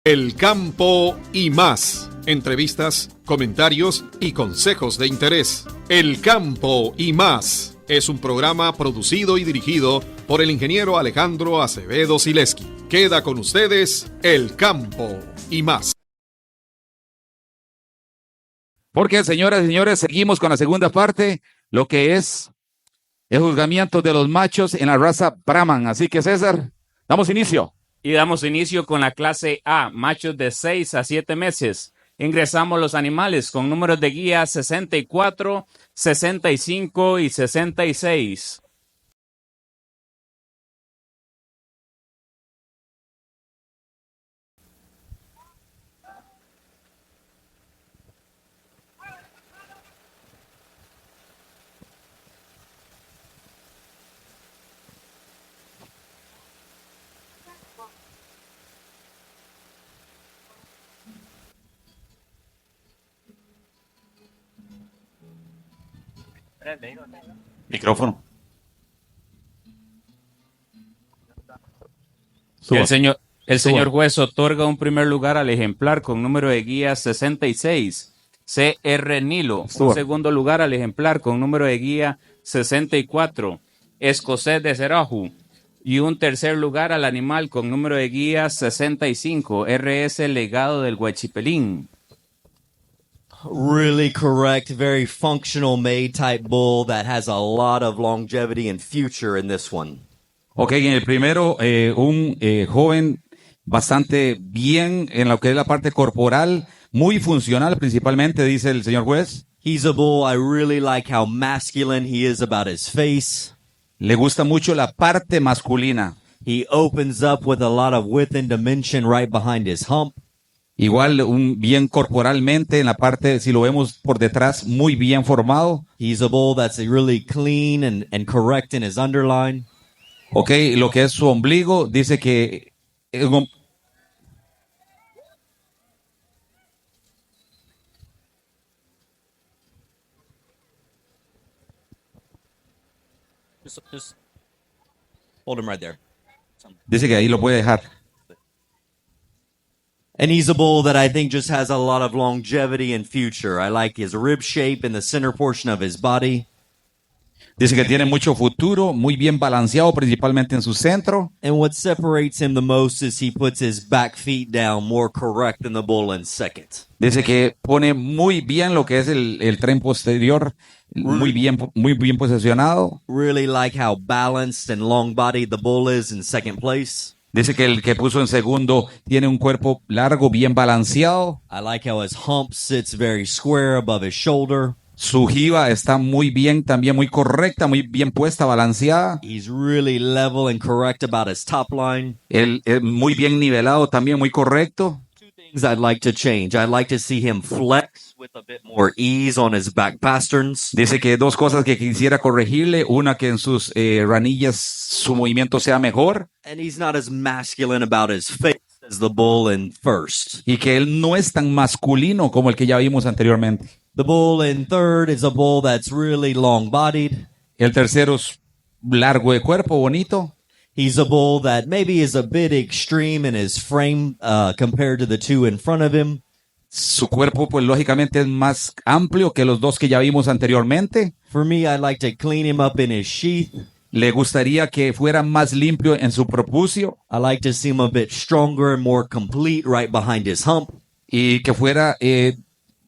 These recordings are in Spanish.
El campo y más. Entrevistas, comentarios y consejos de interés. El campo y más es un programa producido y dirigido por el ingeniero Alejandro Acevedo Sileski. Queda con ustedes El campo y más. Porque, señoras y señores, seguimos con la segunda parte, lo que es el juzgamiento de los machos en la raza Brahman. Así que, César, damos inicio. Y damos inicio con la clase A, machos de 6 a 7 meses. Ingresamos los animales con números de guía 64, 65 y 66. Micrófono. El señor juez otorga un primer lugar al ejemplar con número de guía 66, CR Nilo. Un segundo lugar al ejemplar con número de guía 64, Escocés de Ceraju. Y un tercer lugar al animal con número de guía 65, RS Legado del Huachipelín. Really correct, very functional made type bull that has a lot of longevity and future in this one. Ok, en el primero, un joven bastante bien en lo que es la parte corporal, muy funcional principalmente, dice el señor juez. He's a bull. I really like how masculine he is about his face. Le gusta mucho la parte masculina. He opens up with a lot of width and dimension right behind his hump. Igual bien corporalmente en la parte, si lo vemos por detrás, muy bien formado. He's a bull that's really clean and correct in his underline. Ok, lo que es su ombligo, dice que Just hold him right there. dice que ahí lo puede dejar. And he's a bull that I think just has a lot of longevity and future. I like his rib shape in the center portion of his body. Dice que tiene mucho futuro, muy bien balanceado, principalmente en su centro. And what separates him the most is he puts his back feet down more correct than the bull in second. Dice que pone muy bien lo que es el tren posterior, muy bien posicionado. Really like how balanced and long-bodied the bull is in second place. Dice que el que puso en segundo tiene un cuerpo largo, bien balanceado. I like how his hump sits very square above his shoulder. Su jiba está muy bien, también muy correcta, muy bien puesta, balanceada. He's really level and correct about his top line. Él muy bien nivelado, también muy correcto. Two things I'd like to change. I'd like to see him flex with a bit more ease on his back pasterns. Dice que dos cosas que quisiera corregirle. Una, que en sus ranillas su movimiento sea mejor. And he's not as masculine about his face as the bull in first. Y que él no es tan masculino como el que ya vimos anteriormente. The bull in third is a bull that's really long-bodied. El tercero es largo de cuerpo, bonito. He's a bull that maybe is a bit extreme in his frame compared to the two in front of him. Su cuerpo, pues lógicamente es más amplio que los dos que ya vimos anteriormente. For me, I'd like to clean him up in his sheath. Le gustaría que fuera más limpio en su prepucio. I like to see him a bit stronger and more complete right behind his hump. Y que fuera,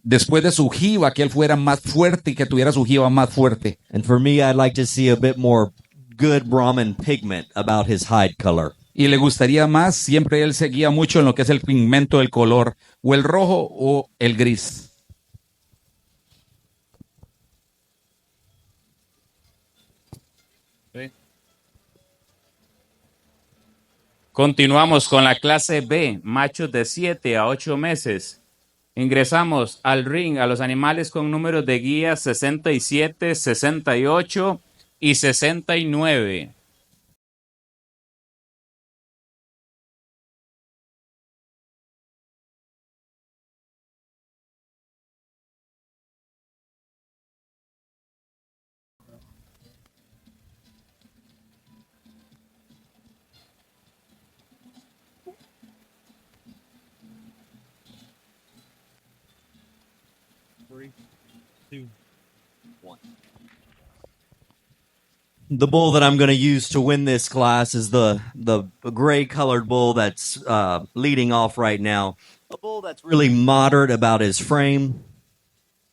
después de su jiba, que él fuera más fuerte y que tuviera su jiba más fuerte. And for me, I'd like to see a bit more good Brahman pigment about his hide color. Y le gustaría más, siempre él seguía mucho en lo que es el pigmento del color, o el rojo o el gris. Continuamos con la clase B, machos de 7 a 8 meses. Ingresamos al ring a los animales con números de guía 67, 68 y 69. The bull that I'm going to use to win this class is the gray-colored bull that's leading off right now. A bull that's really moderate about his frame.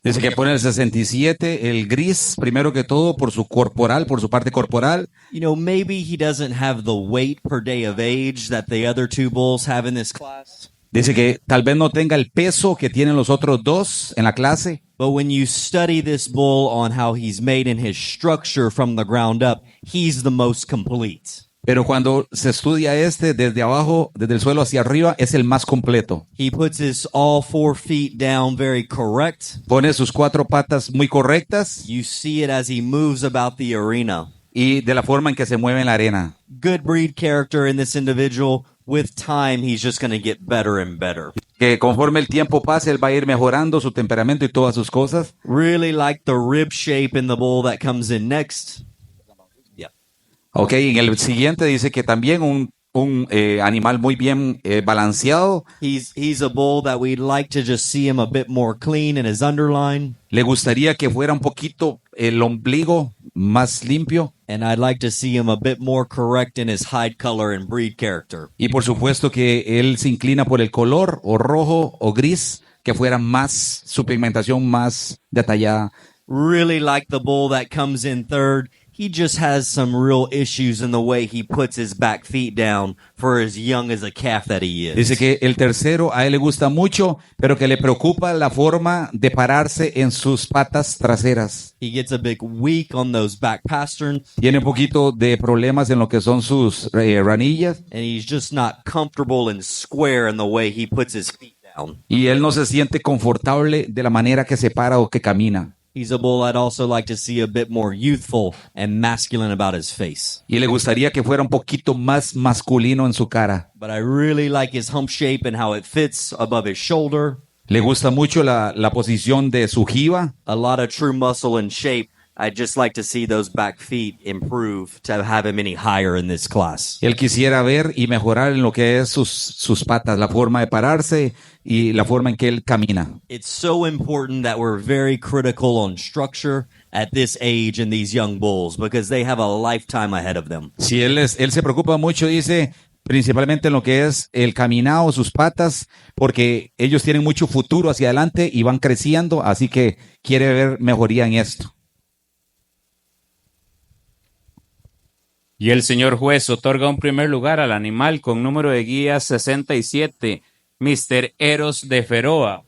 Dice que pone el 67, el gris, primero que todo, por su corporal, por su parte corporal. You know, maybe he doesn't have the weight per day of age that the other two bulls have in this class. Dice que tal vez no tenga el peso que tienen los otros dos en la clase. But when you study this bull on how he's made in his structure from the ground up, he's the most complete. Pero cuando se estudia desde abajo, desde el suelo hacia arriba, es el más completo. He puts his all 4 feet down very correct. Pone sus 4 patas muy correctas You see it as he moves about the arena. y de la forma en que se mueve en la arena. Good breed character in this individual. With time, he's just going to get better and better. Que conforme el tiempo pase, él va a ir mejorando su temperamento y todas sus cosas. Really like the rib shape in the bull that comes in next. Yeah. Ok, en el siguiente dice que también un animal muy bien balanceado. He's a bull that we'd like to just see him a bit more clean in his underline. Le gustaría que fuera un poquito el ombligo más limpio. And I'd like to see him a bit more correct in his hide color and breed character. Y por supuesto que él se inclina por el color, o rojo o gris, que fuera más, su pigmentación más detallada. Really like the bull that comes in third. He just has some real issues in the way he puts his back feet down for as young as a calf that he is. Dice que el tercero a él le gusta mucho, pero que le preocupa la forma de pararse en sus patas traseras. He gets a bit weak on those back pasterns. Tiene un poquito de problemas en lo que son sus ranillas. And he's just not comfortable and square in the way he puts his feet down. Y él no se siente confortable de la manera que se para o que camina. He's a bull I'd also like to see a bit more youthful and masculine about his face. Y le gustaría que fuera un poquito más masculino en su cara. But I really like his hump shape and how it fits above his shoulder. Le gusta mucho la posición de su jiba. A lot of true muscle and shape. I'd just like to see those back feet improve to have him any higher in this class. Él quisiera ver y mejorar en lo que es sus patas, la forma de pararse y la forma en que él camina. It's so important that we're very critical on structure at this age in these young bulls because they have a lifetime ahead of them. Si él se preocupa mucho, dice, principalmente en lo que es el caminado, sus patas, porque ellos tienen mucho futuro hacia adelante y van creciendo, así que quiere ver mejoría en esto. Y el señor juez otorga un primer lugar al animal con número de guía 67, Mr. Eros de Feroa.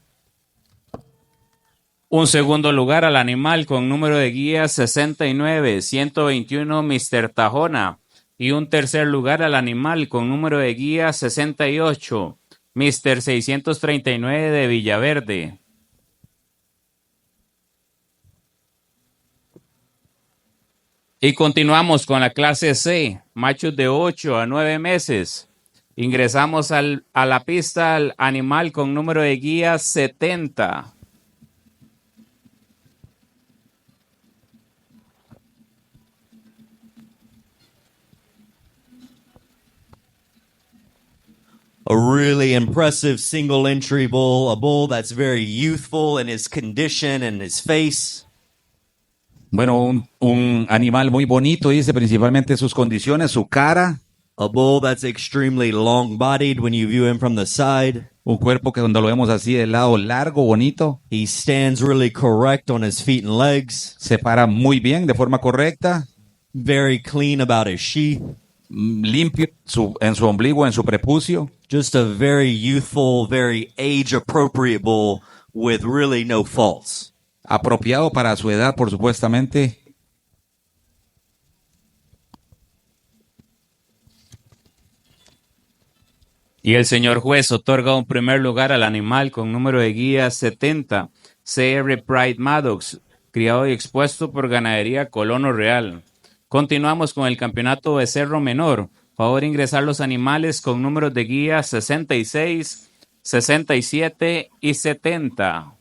Un segundo lugar al animal con número de guía 69, 121, Mr. Tajona. Y un tercer lugar al animal con número de guía 68, Mr. 639 de Villaverde. Y continuamos con la clase C, machos de 8 a 9 meses. Ingresamos a la pista al animal con número de guía 70. A really impressive single entry bull, a bull that's very youthful in his condition and his face. Bueno, un animal muy bonito, dice, principalmente sus condiciones, su cara. A bull that's extremely long-bodied when you view him from the side. Un cuerpo que cuando lo vemos así de lado, largo, bonito. He stands really correct on his feet and legs. Se para muy bien, de forma correcta. Very clean about his sheath. Limpio en su ombligo, en su prepucio. Just a very youthful, very age-appropriate bull with really no faults. Apropiado para su edad, por supuestamente. Y el señor juez otorga un primer lugar al animal con número de guía 70, CR Pride Maddox, criado y expuesto por Ganadería Colono Real. Continuamos con el campeonato becerro menor. Favor ingresar los animales con números de guía 66, 67 y 70.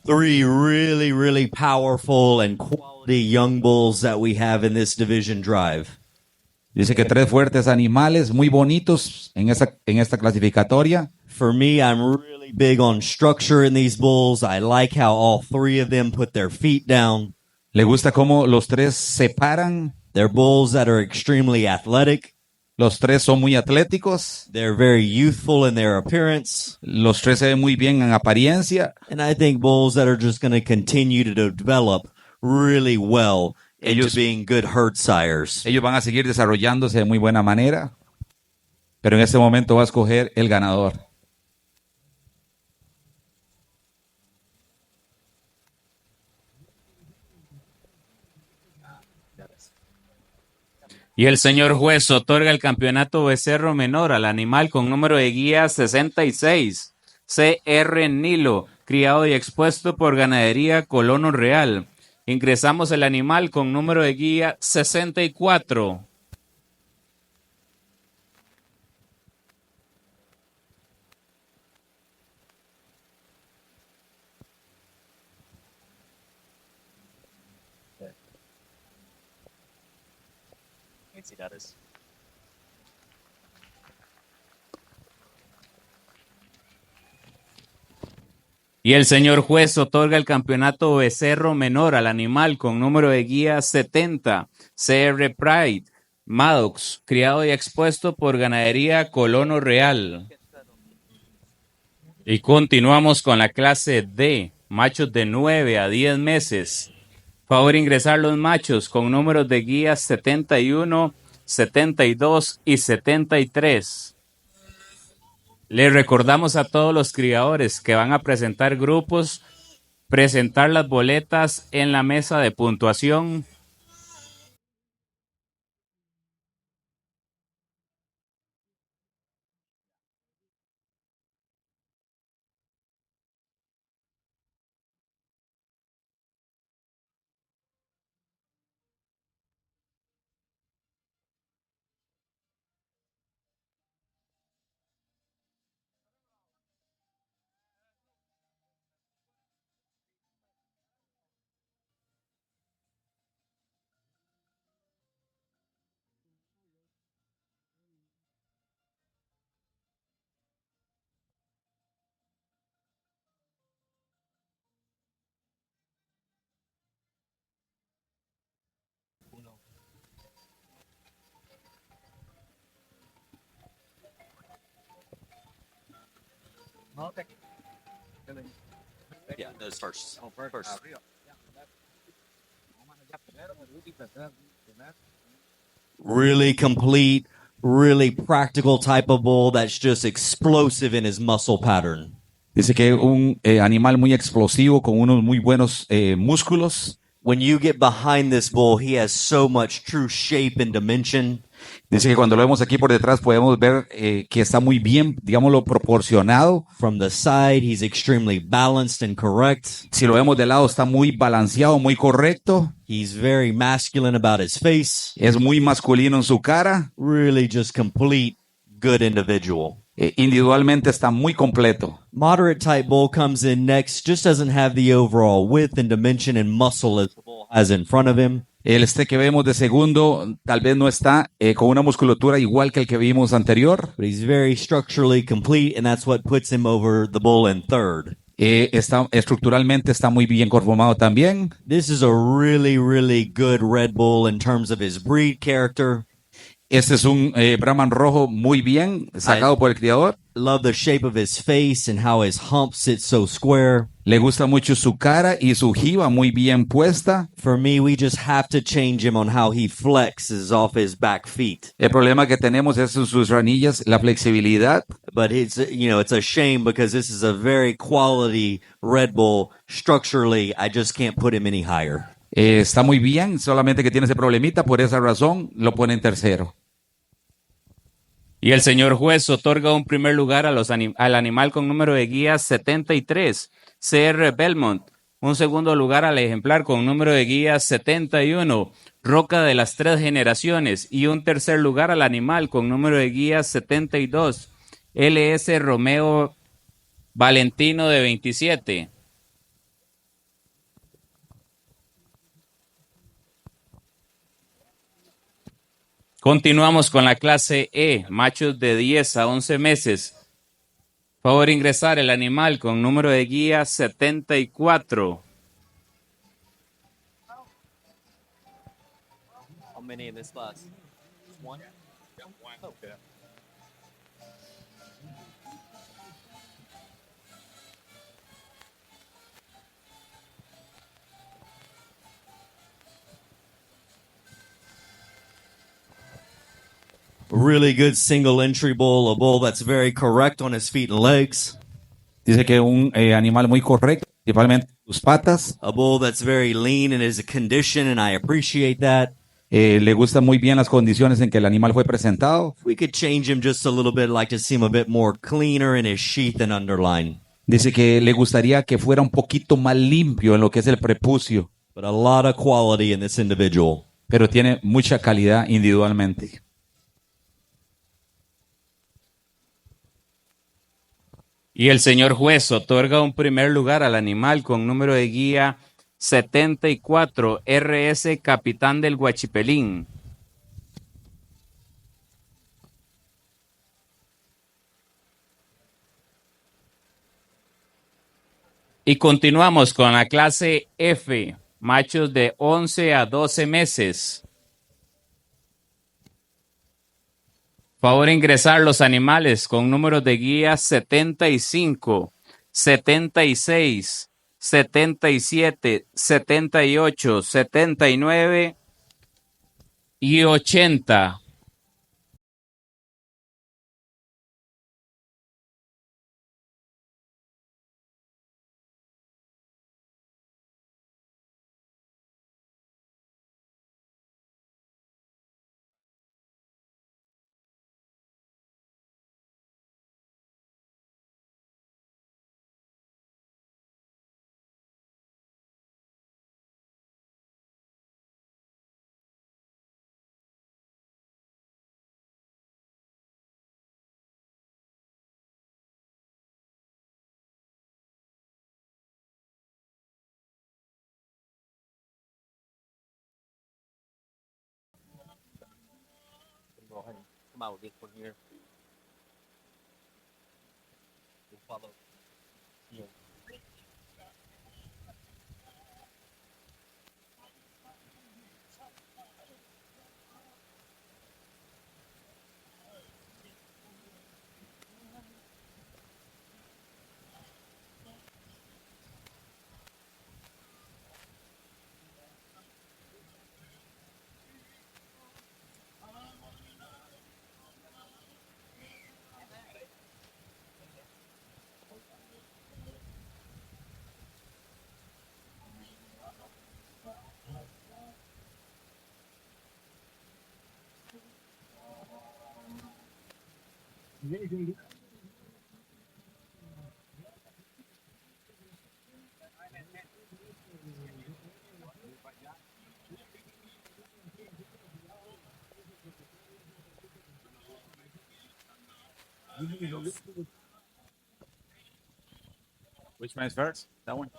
three really, really powerful and quality young bulls that we have in this division drive. Dice que 3 fuertes animales muy bonitos en esta clasificatoria. For me, I'm really big on structure in these bulls. I like how all 3 of them put their feet down. Le gusta cómo los 3 se paran. They're bulls that are extremely athletic. Los 3 son muy atléticos. They're very youthful in their appearance. Los 3 se ven muy bien en apariencia. And I think bulls that are just going to continue to develop really well into being good herd sires. Ellos van a seguir desarrollándose de muy buena manera. Pero en este momento va a escoger el ganador. Y el señor juez otorga el campeonato becerro menor al animal con número de guía 66, CR Nilo, criado y expuesto por Ganadería Colono Real. Ingresamos el animal con número de guía 64. Y el señor juez otorga el campeonato becerro menor al animal con número de guía 70, CR Pride, Maddox, criado y expuesto por Ganadería Colono Real. Y continuamos con la clase D, machos de 9 a 10 meses. Favor ingresar los machos con números de guía 71, 72 y 73. Les recordamos a todos los criadores que van a presentar grupos, presentar las boletas en la mesa de puntuación. Yeah, those first. First. Really complete, really practical type of bull that's just explosive in his muscle pattern. Dice que un animal muy explosivo con unos muy buenos músculos. When you get behind this bull, he has so much true shape and dimension. Dice que cuando lo vemos aquí por detrás podemos ver que está muy bien, digámoslo, proporcionado. From the side, he's extremely balanced and correct. Si lo vemos de lado está muy balanceado, muy correcto. He's very masculine about his face. Es muy masculino en su cara. Really just complete, good individual. Individualmente está muy completo. Moderate type bull comes in next, just doesn't have the overall width and dimension and muscle as the bull has in front of him. El que vemos de segundo tal vez no está con una musculatura igual que el que vimos anterior. But he's very structurally complete, and that's what puts him over the bull in third. Estructuralmente está muy bien conformado también. This is a really, really good red bull in terms of his breed character. Este es un Brahman rojo muy bien sacado por el criador. Love the shape of his face and how his hump sits so square. Le gusta mucho su cara y su jiba muy bien puesta. For me, we just have to change him on how he flexes off his back feet. El problema que tenemos es sus ranillas, la flexibilidad. But it's a shame because this is a very quality red bull. Structurally, I just can't put him any higher. Está muy bien, solamente que tiene ese problemita, por esa razón lo pone en tercero. Y el señor juez otorga un primer lugar al animal con número de guía 73, CR Belmont. Un segundo lugar al ejemplar con número de guía 71, Roca de las Tres Generaciones. Y un tercer lugar al animal con número de guía 72, LS Romeo Valentino de 27. Continuamos con la clase E, machos de 10 a 11 meses. Favor ingresar el animal con número de guía 74. How many in this class? One? Okay. Really good single entry bull, a bull that's very correct on his feet and legs. Dice que un animal muy correcto, principalmente sus patas. A bull that's very lean in his condition, and I appreciate that. Le gustan muy bien las condiciones en que el animal fue presentado. If we could change him just a little bit, I'd like to see him a bit more cleaner in his sheath and underline. Dice que le gustaría que fuera un poquito más limpio en lo que es el prepucio, But a lot of quality in this individual. pero tiene mucha calidad individualmente. Y el señor juez otorga un primer lugar al animal con número de guía 74, RS Capitán del Huachipelín. Y continuamos con la clase F, machos de 11 a 12 meses. Favor ingresar los animales con números de guía 75, 76, 77, 78, 79 y 80. Come out, get from here. We'll follow. Yeah. Which man is first? That one.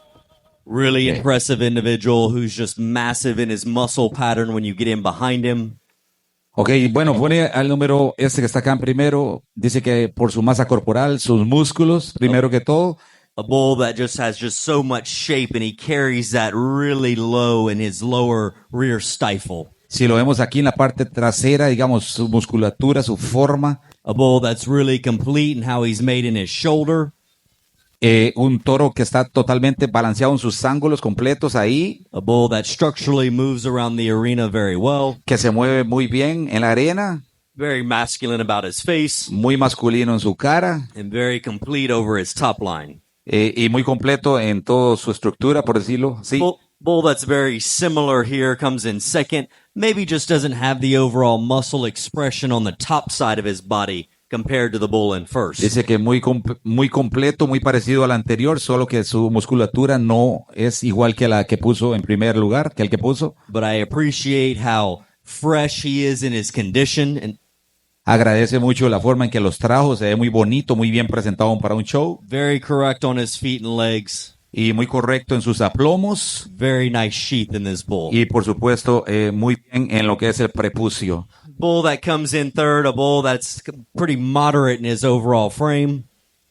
Really impressive individual who's just massive in his muscle pattern when you get in behind him. Ok, bueno, pone al número este que está acá en primero. Dice que por su masa corporal, sus músculos, primero que todo. A bull that just has just so much shape, and he carries that really low in his lower rear stifle. Si lo vemos aquí en la parte trasera, digamos, su musculatura, su forma. A bull that's really complete in how he's made in his shoulder. Un toro que está totalmente balanceado en sus ángulos completos ahí. A bull that structurally moves around the arena very well. Que se mueve muy bien en la arena. Very masculine about his face. Muy masculino en su cara. And very complete over his top line. Y muy completo en toda su estructura, por decirlo así. Bull that's very similar here comes in second. Maybe just doesn't have the overall muscle expression on the top side of his body compared to the bull in first. Dice que muy completo, muy parecido al anterior, solo que su musculatura no es igual que la que puso en primer lugar, que el que puso. But I appreciate how fresh he is in his condition. And agradece mucho la forma en que los trajo, se ve muy bonito, muy bien presentado para un show. Very correct on his feet and legs. Y muy correcto en sus aplomos. Very nice sheath in this bull. Y por supuesto, muy bien en lo que es el prepucio. Bull that comes in third, a bull that's pretty moderate in his overall frame.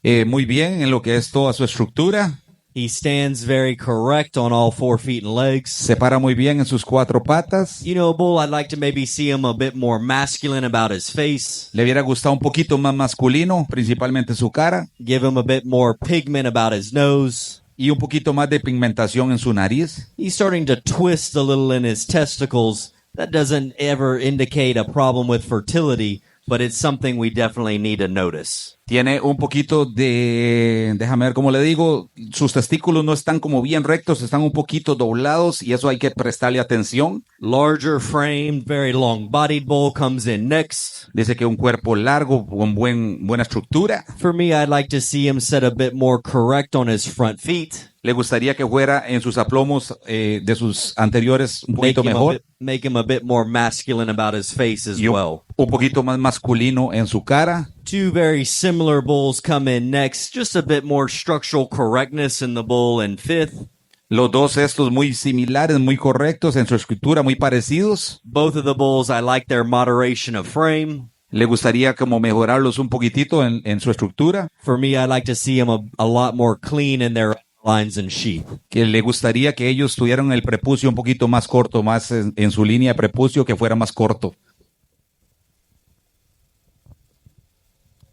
Muy bien en lo que es toda su estructura. He stands very correct on all 4 feet and legs. Se para muy bien en sus 4 patas. You know, a bull, I'd like to maybe see him a bit more masculine about his face. Le hubiera gustado un poquito más masculino, principalmente su cara. Give him a bit more pigment about his nose. Y un poquito más de pigmentación en su nariz. He's starting to twist a little in his testicles. That doesn't ever indicate a problem with fertility, but it's something we definitely need to notice. Tiene un poquito de, déjame ver cómo le digo, sus testículos no están como bien rectos, están un poquito doblados y eso hay que prestarle atención. Larger framed, very long-bodied bull comes in next. Dice que un cuerpo largo con buena estructura. For me, I'd like to see him set a bit more correct on his front feet. Le gustaría que fuera en sus aplomos de sus anteriores un poquito mejor. Make him a bit more masculine about his face as well. Un poquito más masculino en su cara. 2 very similar bulls come in next. Just a bit more structural correctness in the bull in fifth. Los dos estos muy similares, muy correctos en su escritura, muy parecidos. Both of the bulls, I like their moderation of frame. Le gustaría como mejorarlos un poquitito en su estructura. For me, I like to see them a lot more clean in their lines and sheath. Que le gustaría que ellos tuvieran el prepucio un poquito más corto, más en su línea de prepucio, que fuera más corto.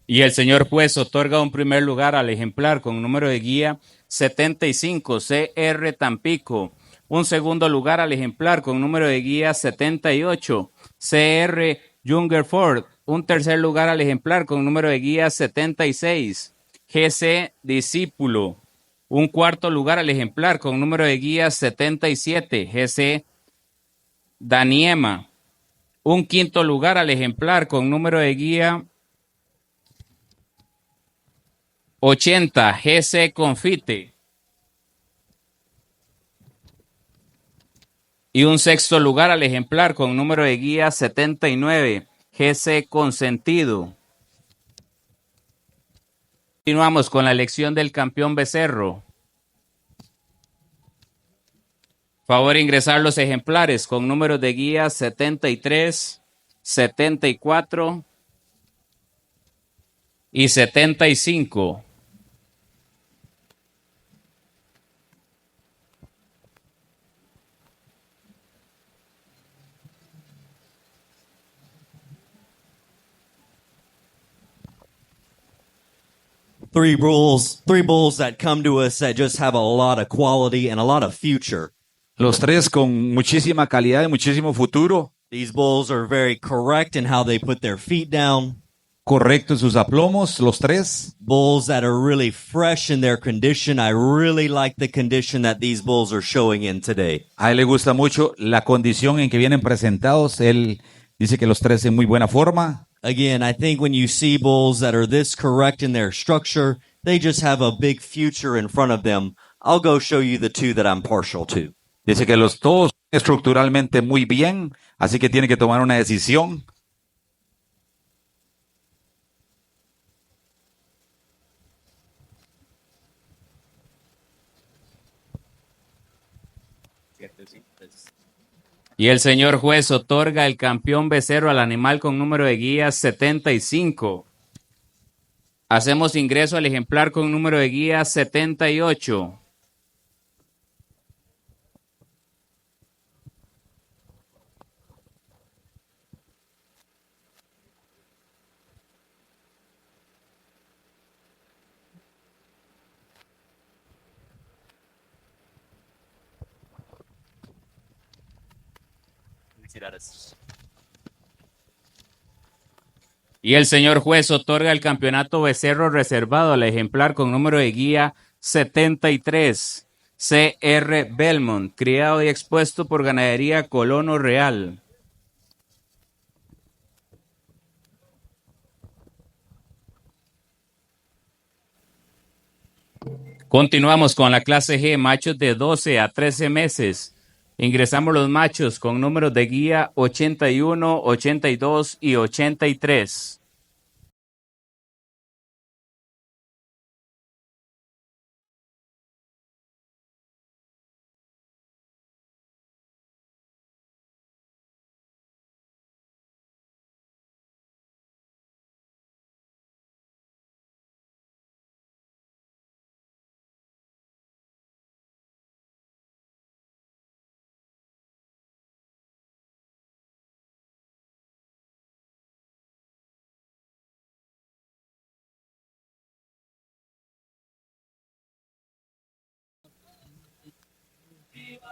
Y el señor juez otorga un primer lugar al ejemplar con número de guía 75 CR Tampico. Un segundo lugar al ejemplar con número de guía 78 CR Jungerford. Un tercer lugar al ejemplar con número de guía 76 GC Discípulo. Un cuarto lugar al ejemplar con número de guía 77 GC Daniema. Un quinto lugar al ejemplar con número de guía 80 GC Confite. Y un sexto lugar al ejemplar con número de guía 79 GC Consentido. Continuamos con la elección del campeón becerro. Favor ingresar los ejemplares con números de guía 73, 74 y 75. Three bulls that come to us that just have a lot of quality and a lot of future. Los tres con muchísima calidad y muchísimo futuro. These bulls are very correct in how they put their feet down. Correcto en sus aplomos, los tres. Bulls that are really fresh in their condition. I really like the condition that these bulls are showing in today. A él le gusta mucho la condición en que vienen presentados. Él dice que los tres en muy buena forma. Again, I think when you see bulls that are this correct in their structure, they just have a big future in front of them. I'll go show you the 2 that I'm partial to. Dice que los todos estructuralmente muy bien, así que tiene que tomar una decisión. Y el señor juez otorga el campeón becerro al animal con número de guía 75. Hacemos ingreso al ejemplar con número de guía 78. Y el señor juez otorga el campeonato becerro reservado al ejemplar con número de guía 73, CR Belmont, criado y expuesto por Ganadería Colono Real. Continuamos con la clase G, machos de 12 a 13 meses. Ingresamos los machos con números de guía 81, 82 y 83.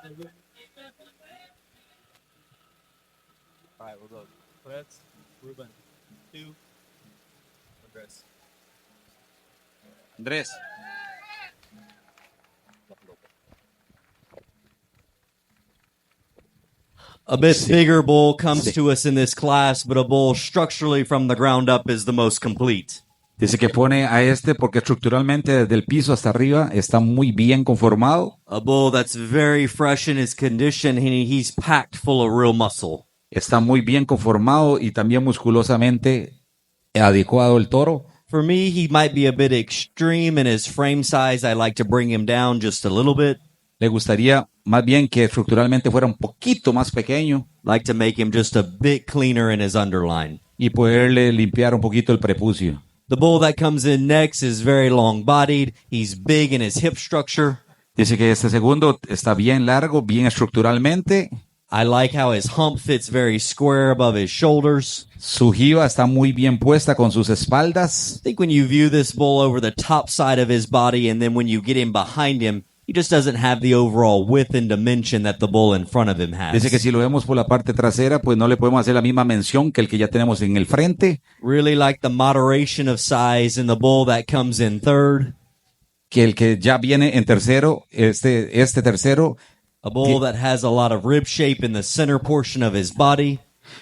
All right, we'll go. Fritz, Ruben, 2, Andres. Andrés. A bit bigger bull comes to us in this class, but a bull structurally from the ground up is the most complete. Dice que pone a este porque estructuralmente desde el piso hasta arriba está muy bien conformado. A bull that's very fresh in his condition, and he's packed full of real muscle. Está muy bien conformado y también musculosamente adecuado el toro. For me, he might be a bit extreme in his frame size. I like to bring him down just a little bit. Le gustaría más bien que estructuralmente fuera un poquito más pequeño Like to make him just a bit cleaner in his underline. y poderle limpiar un poquito el prepucio. The bull that comes in next is very long-bodied. He's big in his hip structure. Dice que este segundo está bien largo, bien estructuralmente. I like how his hump fits very square above his shoulders. Su jiba está muy bien puesta con sus espaldas. I think when you view this bull over the top side of his body and then when you get him behind him, he just doesn't have the overall width and dimension that the bull in front of him has. Dice que si lo vemos por la parte trasera, pues no le podemos hacer la misma mención que el que ya tenemos en el frente. Really like the moderation of size in the bull that comes in third. Que el que ya viene en tercero, este tercero, A bull that has a lot of rib shape in the center portion of his body.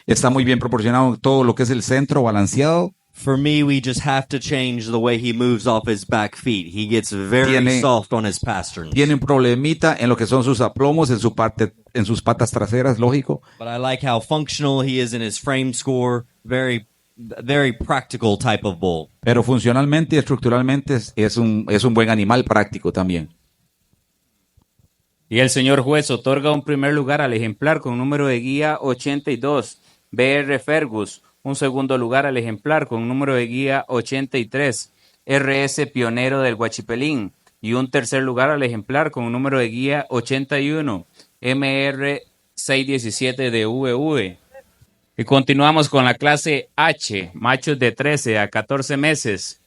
está muy bien proporcionado en todo lo que es el centro, balanceado. For me, we just have to change the way he moves off his back feet. He gets very soft on his pasterns. Tiene un problemita en lo que son sus aplomos, en sus patas traseras, lógico. But I like how functional he is in his frame score. Very practical type of bull. Pero funcionalmente y estructuralmente es un buen animal práctico también. Y el señor juez otorga un primer lugar al ejemplar con número de guía 82, BR Fergus. Un segundo lugar al ejemplar con número de guía 83, RS Pionero del Huachipelín. Y un tercer lugar al ejemplar con número de guía 81, MR 617 de VV. Y continuamos con la clase H, machos de 13 a 14 meses.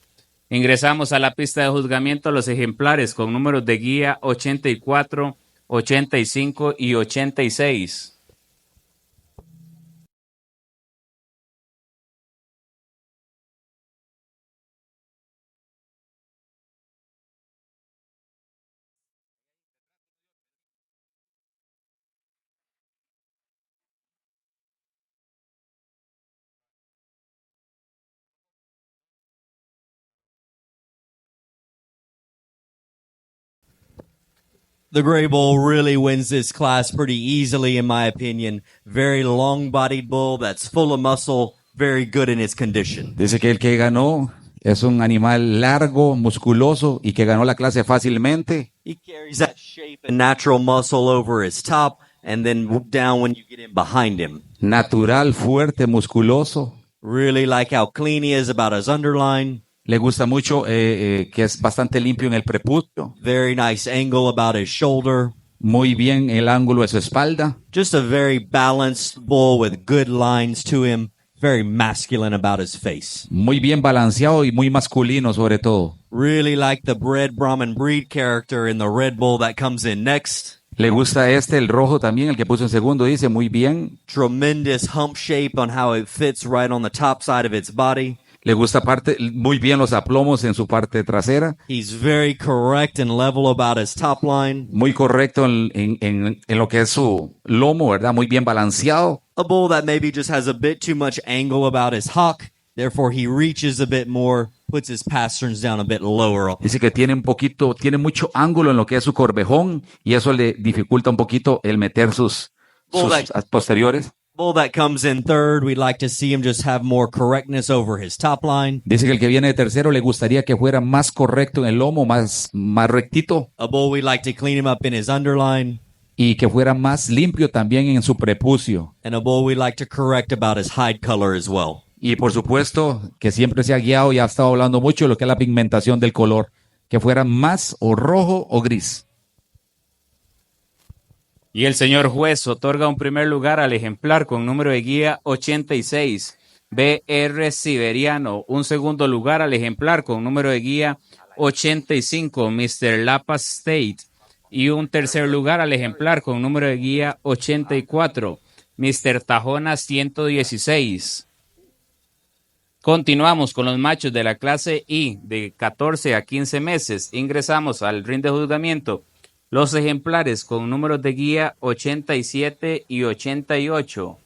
Ingresamos a la pista de juzgamiento los ejemplares con números de guía 84, 85 y 86. The gray bull really wins this class pretty easily, in my opinion. Very long-bodied bull that's full of muscle, very good in his condition. Dice que el que ganó es un animal largo, musculoso y que ganó la clase fácilmente. He carries that shape and natural muscle over his top and then down when you get in behind him. Natural, fuerte, musculoso. Really like how clean he is about his underline. Le gusta mucho que es bastante limpio en el prepucio. Very nice angle about his shoulder. Muy bien el ángulo de su espalda. Just a very balanced bull with good lines to him. Very masculine about his face. Muy bien balanceado y muy masculino sobre todo. Really like the bred Brahman breed character in the red bull that comes in next. Le gusta el rojo también, el que puso en segundo, dice muy bien. Tremendous hump shape on how it fits right on the top side of its body. Le gusta muy bien los aplomos en su parte trasera. He's very correct and level about his top line. Muy correcto en lo que es su lomo, ¿verdad? Muy bien balanceado. A bull that maybe just has a bit too much angle about his hock. Therefore, he reaches a bit more, puts his pasterns down a bit lower. Dice que tiene mucho ángulo en lo que es su corvejón y eso le dificulta un poquito el meter sus posteriores. Bull that comes in third, we'd like to see him just have more correctness over his top line. Dice que el que viene de tercero le gustaría que fuera más correcto en el lomo, más rectito. A bull we'd like to clean him up in his underline. Y que fuera más limpio también en su prepucio. And a bull we'd like to correct about his hide color as well. Y por supuesto que siempre se ha guiado y ha estado hablando mucho de lo que es la pigmentación del color, que fuera más o rojo o gris. Y el señor juez otorga un primer lugar al ejemplar con número de guía 86, BR Siberiano. Un segundo lugar al ejemplar con número de guía 85, Mr. Lapa State. Y un tercer lugar al ejemplar con número de guía 84, Mr. Tajona 116. Continuamos con los machos de la clase I de 14 a 15 meses. Ingresamos al ring de juzgamiento. Los ejemplares con números de guía 87 y 88.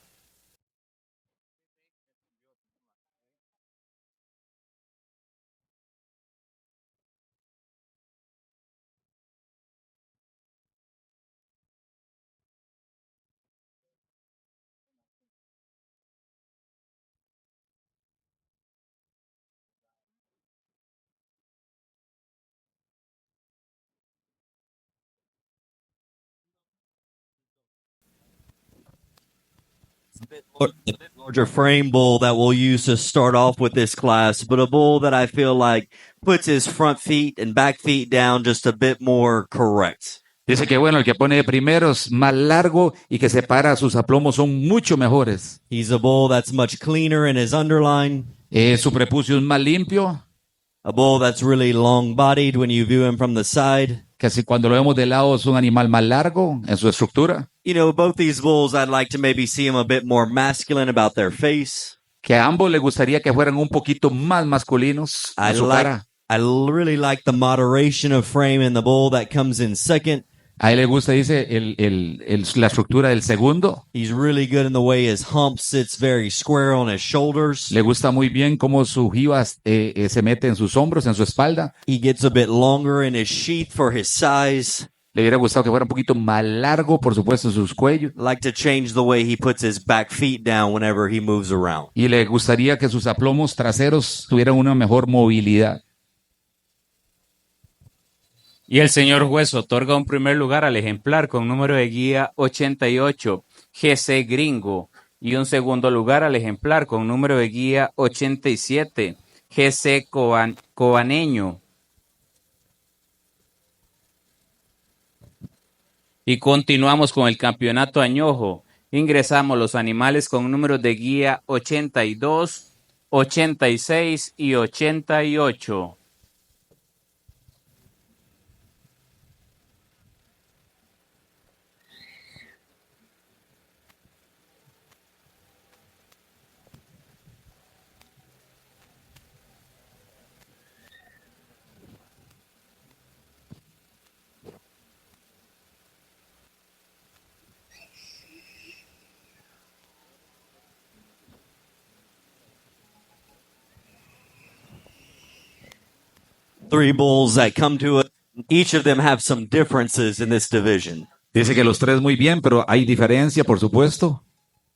A bit larger frame bull that we'll use to start off with this class, but a bull that I feel like puts his front feet and back feet down just a bit more correct. Dice que bueno, el que pone de primero es más largo y que separa sus aplomos son mucho mejores. He's a bull that's much cleaner in his underline. Su prepucio es más limpio, A bull that's really long-bodied when you view him from the side. que así cuando lo vemos de lado es un animal más largo en su estructura. You know, both these bulls, I'd like to maybe see them a bit more masculine about their face. Que a ambos les gustaría que fueran un poquito más masculinos en su cara. I really like the moderation of frame in the bull that comes in second. A él le gusta, dice, la estructura del segundo. He's really good in the way his hump sits very square on his shoulders. Le gusta muy bien cómo su jiba se mete en sus hombros, en su espalda. He gets a bit longer in his sheath for his size. Le hubiera gustado que fuera un poquito más largo, por supuesto, en sus cuellos. Like to change the way he puts his back feet down whenever he moves around. Y le gustaría que sus aplomos traseros tuvieran una mejor movilidad. Y el señor juez otorga un primer lugar al ejemplar con número de guía 88, GC Gringo, y un segundo lugar al ejemplar con número de guía 87, GC Cobaneño. Y continuamos con el campeonato añojo. Ingresamos los animales con números de guía 82, 86 y 88. Three bulls that come to it. Each of them have some differences in this division. Dice que los tres muy bien, pero hay diferencia, por supuesto.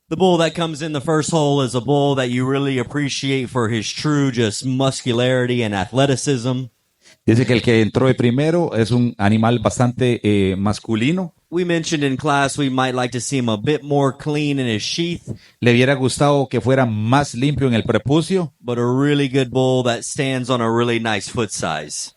The bull that comes in the first hole is a bull that you really appreciate for his true just muscularity and athleticism. Dice que el que entró de primero es un animal bastante masculino. We mentioned in class we might like to see him a bit more clean in his sheath, Le hubiera gustado que fuera más limpio en el prepucio, but a really good bull that stands on a really nice foot size.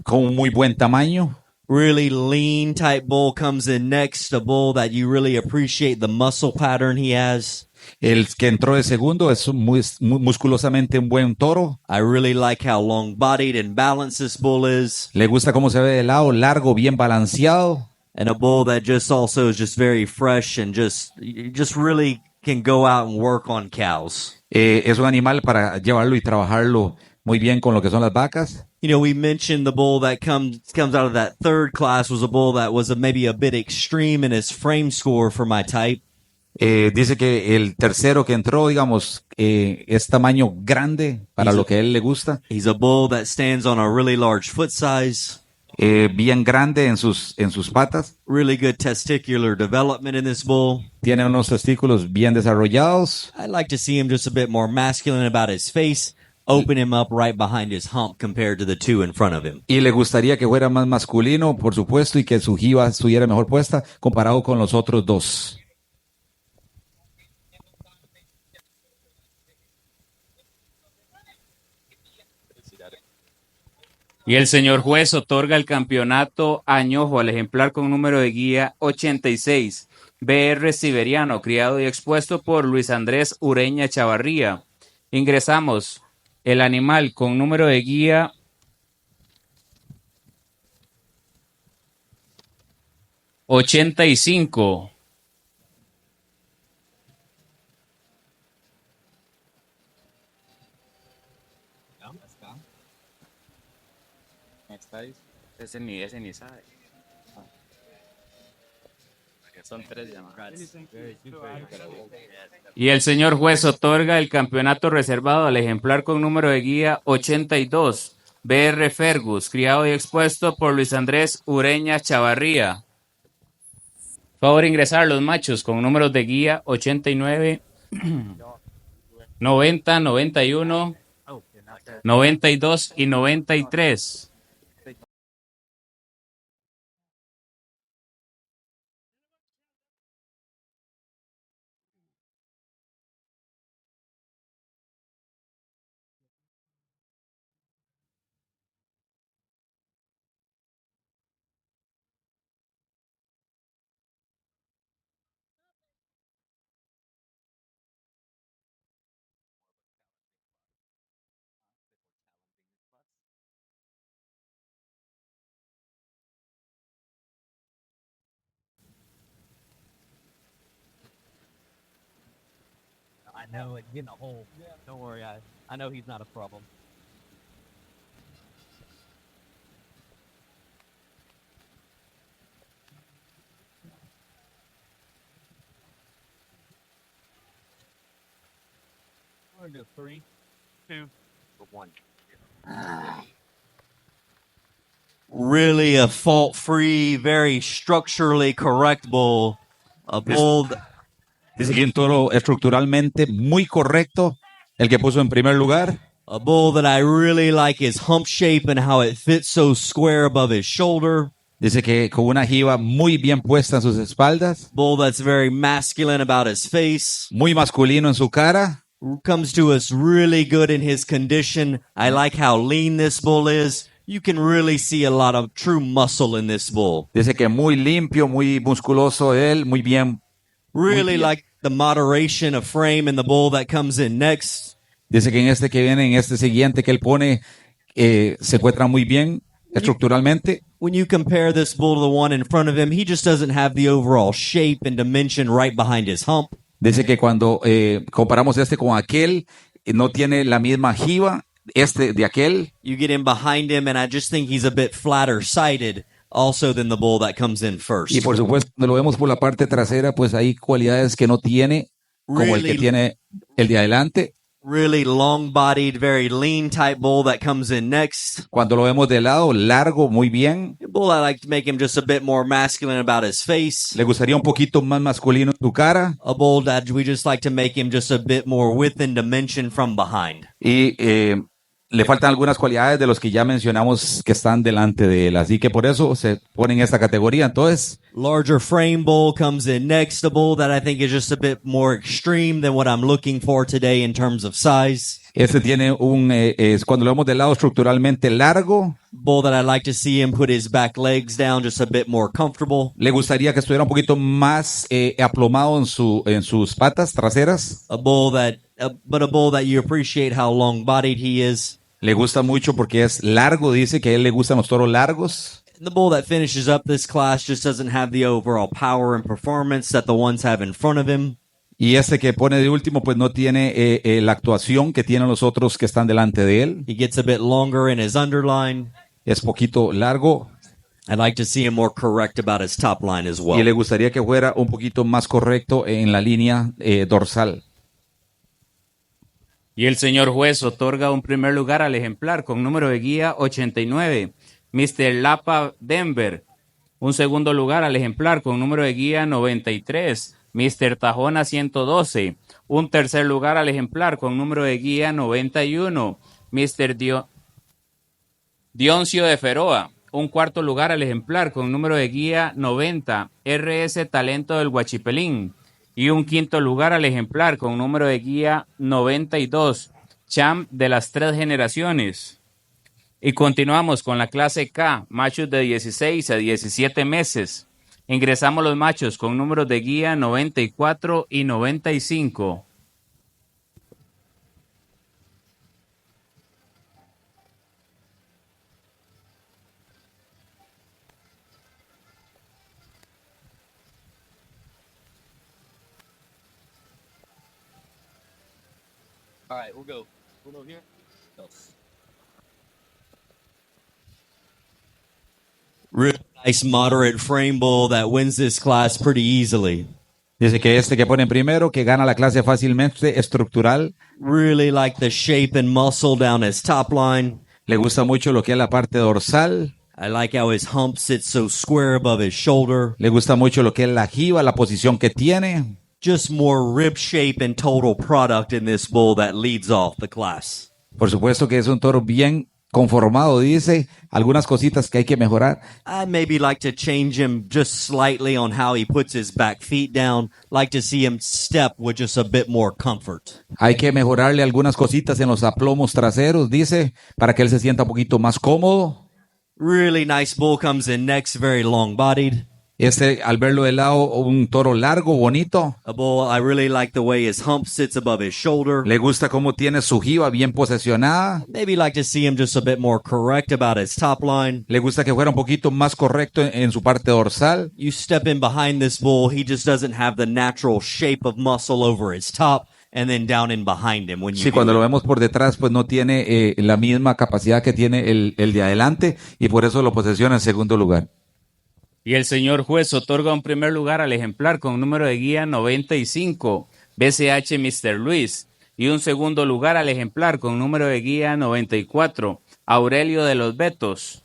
con un muy buen tamaño. Really lean type bull comes in next, a bull that you really appreciate the muscle pattern he has. El que entró de segundo es muy musculosamente un buen toro. I really like how long-bodied and balanced this bull is. Le gusta cómo se ve de lado, largo, bien balanceado. And a bull that just also is just very fresh and just really can go out and work on cows. Es un animal para llevarlo y trabajarlo muy bien con lo que son las vacas. You know, we mentioned the bull that comes out of that third class was a bull that was maybe a bit extreme in his frame score for my type. Dice que el tercero que entró, digamos, es tamaño grande para lo que a él le gusta. He's a bull that stands on a really large foot size. Bien grande en sus patas. Really good testicular development in this bull. Tiene unos testículos bien desarrollados. I'd like to see him just a bit more masculine about his face. Open him up right behind his hump compared to the two in front of him. Y le gustaría que fuera más masculino, por supuesto, y que su jiba estuviera mejor puesta comparado con los otros dos. Y el señor juez otorga el campeonato añojo al ejemplar con número de guía 86, BR Siberiano, criado y expuesto por Luis Andrés Ureña Chavarría. Ingresamos el animal con número de guía 85. Ese ni sabe. Son 3 llamadas. Y el señor juez otorga el campeonato reservado al ejemplar con número de guía 82, BR Fergus, criado y expuesto por Luis Andrés Ureña Chavarría. Favor ingresar los machos con números de guía 89, 90, 91, 92 y 93. I know it getting a hole. Don't worry, I know he's not a problem. We're gonna do 3, 2, 1. Really a fault-free, very structurally correct bull. A bull. Dice que un toro estructuralmente muy correcto, el que puso en primer lugar. A bull that I really like his hump shape and how it fits so square above his shoulder. Dice que con una jiba muy bien puesta en sus espaldas. Bull that's very masculine about his face. Muy masculino en su cara. Comes to us really good in his condition. I like how lean this bull is. You can really see a lot of true muscle in this bull. Dice que muy limpio, muy musculoso él, muy bien. Really like the moderation of frame in the bull that comes in next. Dice que en este que viene, en este siguiente que él pone, se encuentra muy bien estructuralmente. When you compare this bull to the one in front of him, he just doesn't have the overall shape and dimension right behind his hump. Dice que cuando comparamos este con aquel, no tiene la misma jiba, este de aquel. You get in behind him, and I just think he's a bit flatter sighted also than the bull that comes in first. Y por supuesto, cuando lo vemos por la parte trasera, pues hay cualidades que no tiene, como el que tiene el de adelante. Really long-bodied, very lean type bull that comes in next. Cuando lo vemos de lado, largo, muy bien. A bull I like to make him just a bit more masculine about his face. Le gustaría un poquito más masculino en su cara. A bull that we just like to make him just a bit more width and dimension from behind. Y le faltan algunas cualidades de los que ya mencionamos que están delante de él. Así que por eso se pone en esta categoría. Entonces, larger frame bull comes in next. A bull that I think is just a bit more extreme than what I'm looking for today in terms of size. Este tiene es cuando lo vemos del lado estructuralmente largo. Bull that I like to see him put his back legs down just a bit more comfortable. Le gustaría que estuviera un poquito más aplomado en sus patas traseras. A bull that you appreciate how long-bodied he is. Le gusta mucho porque es largo, dice que a él le gustan los toros largos. The bull that finishes up this class just doesn't have the overall power and performance that the ones have in front of him. Y este que pone de último, pues no tiene la actuación que tienen los otros que están delante de él. He gets a bit longer in his underline. Es poquito largo. I'd like to see him more correct about his top line as well. Y le gustaría que fuera un poquito más correcto en la línea dorsal. Y el señor juez otorga un primer lugar al ejemplar con número de guía 89, Mr. Lapa Denver. Un segundo lugar al ejemplar con número de guía 93, Mr. Tajona 112. Un tercer lugar al ejemplar con número de guía 91, Mr. Dioncio de Feroa. Un cuarto lugar al ejemplar con número de guía 90, RS Talento del Huachipelín. Y un quinto lugar al ejemplar con número de guía 92, Champ de las 3 generaciones. Y continuamos con la clase K, machos de 16 a 17 meses. Ingresamos los machos con números de guía 94 y 95. All right, we'll go. We'll go here. Go. Really nice moderate frame bull that wins this class pretty easily. Dice que este que pone primero, que gana la clase fácilmente, estructural. Really like the shape and muscle down his top line. Le gusta mucho lo que es la parte dorsal. I like how his hump sits so square above his shoulder. Le gusta mucho lo que es la jiba, la posición que tiene. Just more rib shape and total product in this bull that leads off the class. Por supuesto que es un toro bien conformado, dice. Algunas cositas que hay que mejorar. I maybe like to change him just slightly on how he puts his back feet down. Like to see him step with just a bit more comfort. Hay que mejorarle algunas cositas en los aplomos traseros, dice, para que él se sienta un poquito más cómodo. Really nice bull comes in next, very long-bodied. Este, al verlo de lado, un toro largo, bonito. A bull, I really like the way his hump sits above his shoulder. Le gusta cómo tiene su jiba bien posesionada. Maybe like to see him just a bit more correct about his top line. Le gusta que fuera un poquito más correcto en su parte dorsal. You step in behind this bull, he just doesn't have the natural shape of muscle over his top and then down in behind him. When you Sí, cuando lo vemos por detrás, pues no tiene la misma capacidad que tiene el de adelante y por eso lo posesiona en segundo lugar. Y el señor juez otorga un primer lugar al ejemplar con número de guía 95, BCH Mr. Luis, y un segundo lugar al ejemplar con número de guía 94, Aurelio de los Betos.